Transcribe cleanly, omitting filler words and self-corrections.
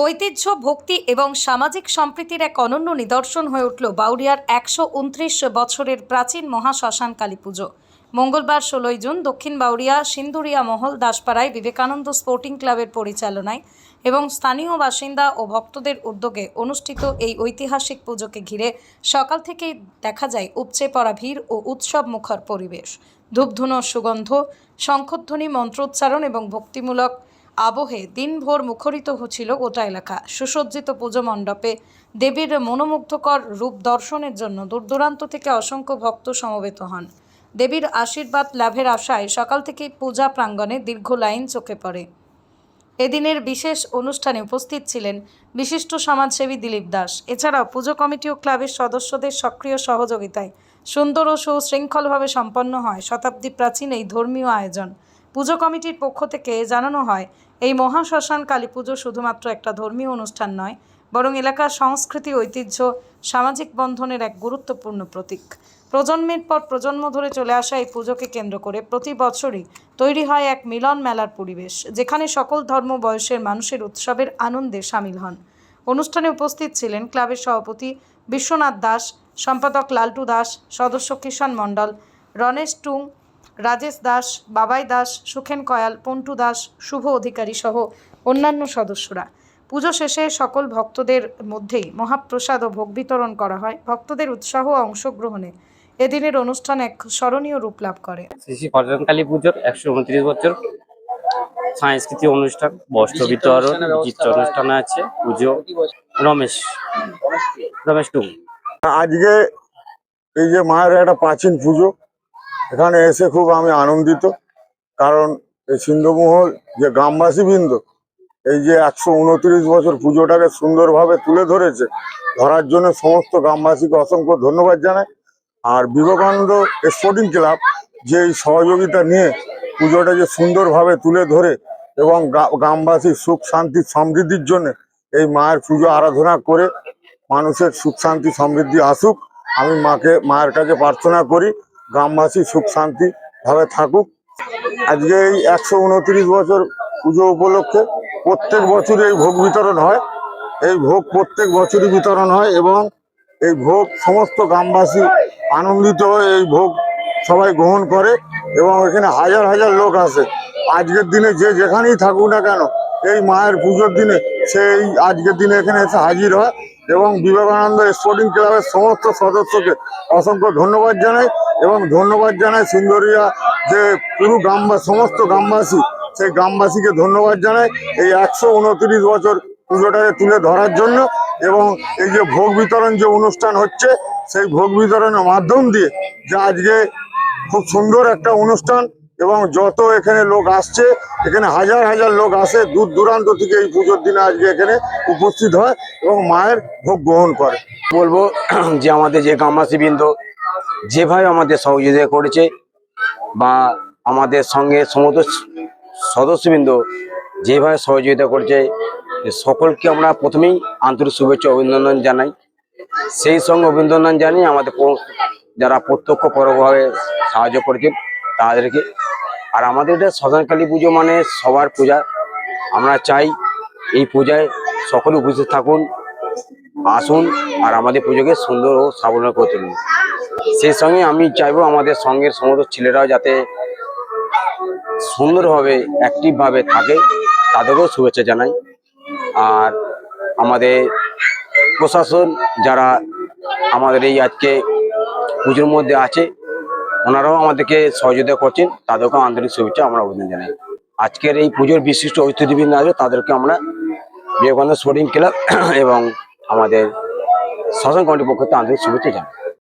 ঐতিহ্য, ভক্তি এবং সামাজিক সম্প্রীতির এক অনন্য নিদর্শন হয়ে উঠল বাউরিয়ার ১২৯ বছরের প্রাচীন মহাশ্মশান কালী পুজো। মঙ্গলবার ১৬ জুন দক্ষিণ বাউরিয়া সিন্দুরিয়া মহল দাসপাড়ায় বিবেকানন্দ স্পোর্টিং ক্লাবের পরিচালনায় এবং স্থানীয় বাসিন্দা ও ভক্তদের উদ্যোগে অনুষ্ঠিত এই ঐতিহাসিক পুজোকে ঘিরে সকাল থেকেই দেখা যায় উপচে পড়া ভিড় ও উৎসব মুখর পরিবেশ। ধূপধুনো সুগন্ধ, শঙ্খধ্বনি, মন্ত্রোচ্চারণ এবং ভক্তিমূলক আবহে দিনভর মুখরিত হচ্ছিল গোটা এলাকা। সুসজ্জিত পুজো মণ্ডপে দেবীর মনোমুগ্ধকর রূপ দর্শনের জন্য দূরদূরান্ত থেকে অসংখ্য ভক্ত সমবেত হন। দেবীর আশীর্বাদ লাভের আশায় সকাল থেকেই পূজা প্রাঙ্গণে দীর্ঘ লাইন চোখে পড়ে। এদিনের বিশেষ অনুষ্ঠানে উপস্থিত ছিলেন বিশিষ্ট সমাজসেবী দিলীপ দাস। এছাড়াও পুজো কমিটি ও ক্লাবের সদস্যদের সক্রিয় সহযোগিতায় সুন্দর ও সুশৃঙ্খলভাবে সম্পন্ন হয় শতাব্দী প্রাচীন এই ধর্মীয় আয়োজন। পুজো কমিটির পক্ষ থেকে জানানো হয়, এই মহাশ্মশান কালী পুজো শুধুমাত্র একটা ধর্মীয় অনুষ্ঠান নয়, বরং এলাকার সংস্কৃতি, ঐতিহ্য, সামাজিক বন্ধনের এক গুরুত্বপূর্ণ প্রতীক। প্রজন্মের পর প্রজন্ম ধরে চলে আসা এই পুজোকে কেন্দ্র করে প্রতি বছরই তৈরি হয় এক মিলন মেলার পরিবেশ, যেখানে সকল ধর্ম বয়সের মানুষের উৎসবের আনন্দে সামিল হন। অনুষ্ঠানে উপস্থিত ছিলেন ক্লাবের সভাপতি বিশ্বনাথ দাস, সম্পাদক লালটু দাস, সদস্য কিষাণ মণ্ডল, রণেশ টুং, রাজেশ দাস, বাবাই দাস, সুখেন কয়াল, পন্টু দাস, শুভ অধিকারী সহ অন্যান্য সদস্যরা। পুজো শেষে সকল ভক্তদের মধ্যেই মহাপ্রসাদ ও ভোগ বিতরণ করা হয়। ভক্তদের উৎসাহ ও অংশগ্রহণে এদিনের অনুষ্ঠান এক স্মরণীয় রূপ লাভ করে। শ্রী কালী পুজোর ১২৯ বছর সাংস্কৃতিক অনুষ্ঠান, বস্ত্র বিতরণ, চিত্র অনুষ্ঠান আছে। পুজো রমেশ টুং। আজকে এই যে মায়ের একটা প্রাচীন পুজো, এখানে এসে খুব আমি আনন্দিত। কারণ এই সিন্ধুমহল যে গ্রামবাসীবৃন্দ এই যে ১২৯ বছর পুজোটাকে সুন্দরভাবে তুলে ধরার জন্য সমস্ত গ্রামবাসীকে অসংখ্য ধন্যবাদ জানাই। আর বিবেকানন্দ স্পোর্টিং ক্লাব যে এই সহযোগিতা নিয়ে পুজোটা যে সুন্দরভাবে তুলে ধরে এবং গ্রামবাসীর সুখ শান্তি সমৃদ্ধির জন্য এই মায়ের পুজো আরাধনা করে মানুষের সুখ শান্তি সমৃদ্ধি আসুক, আমি মায়ের কাছে প্রার্থনা করি গ্রামবাসী সুখ শান্তি ভাবে থাকুক। আজকে এই ১২৯ বছর পুজো উপলক্ষে প্রত্যেক বছরই এই ভোগ বিতরণ হয়। এই ভোগ প্রত্যেক বছরই বিতরণ হয় এবং এই ভোগ সমস্ত গ্রামবাসী আনন্দিত হয়ে এই ভোগ সবাই গ্রহণ করে এবং এখানে হাজার হাজার লোক আসে। আজকের দিনে যে যেখানেই থাকুক না কেন, এই মায়ের পুজোর দিনে সেই আজকের দিনে এখানে এসে হাজির হয় এবং বিবেকানন্দ স্পোর্টিং ক্লাবের সমস্ত সদস্যকে অসংখ্য ধন্যবাদ জানাই এবং ধন্যবাদ জানাই সিন্দুরিয়া যে পুরো সমস্ত গ্রামবাসী, সেই গ্রামবাসীকে ধন্যবাদ জানাই এই ১২৯ বছর পুজোটাকে তুলে ধরার জন্য। এবং এই যে ভোগ বিতরণ যে অনুষ্ঠান হচ্ছে, সেই ভোগ বিতরণের মাধ্যম দিয়ে যে আজকে খুব সুন্দর একটা অনুষ্ঠান এবং যত এখানে লোক আসছে, এখানে হাজার হাজার লোক আসে দূর দূরান্ত থেকে এই পুজোর দিনে আজকে এখানে উপস্থিত হয় এবং মায়ের ভোগ গ্রহণ করে। বলবো যে আমাদের যে গ্রামবাসীবৃন্দ যেভাবে আমাদের সহযোগিতা করেছে বা আমাদের সঙ্গে সমস্ত সদস্যবৃন্দ যেভাবে সহযোগিতা করেছে, সকলকে আমরা প্রথমেই আন্তরিক শুভেচ্ছা অভিনন্দন জানাই। সেই সঙ্গে অভিনন্দন জানিয়ে আমাদের যারা প্রত্যক্ষ পরোক্ষভাবে সাহায্য করেছেন তাদেরকে। আর আমাদের এটা শ্মশানকালী পুজো মানে সবার পূজা। আমরা চাই এই পূজায় সকলে উপস্থিত থাকুন, আসুন আর আমাদের পুজোকে সুন্দর ও সাবলীল করে তুলুন। সেই সঙ্গে আমি চাইবো আমাদের সঙ্গের সমস্ত ছেলেরাও যাতে সুন্দরভাবে অ্যাক্টিভভাবে থাকে, তাদেরকেও শুভেচ্ছা জানাই। আর আমাদের প্রশাসন যারা আমাদের এই আজকে পুজোর মধ্যে আছে, ওনারাও আমাদেরকে সহযোগিতা করছেন, তাদেরকেও আন্তরিক শুভেচ্ছা আমরা অভিনন্দন জানাই। আজকের এই পুজোর বিশিষ্ট অতিথিবৃন্দ আছে, তাদেরকে আমরা বিবেকানন্দ স্পোর্টিং ক্লাব এবং আমাদের শাসন কমিটির পক্ষ থেকে আন্তরিক শুভেচ্ছা জানাই।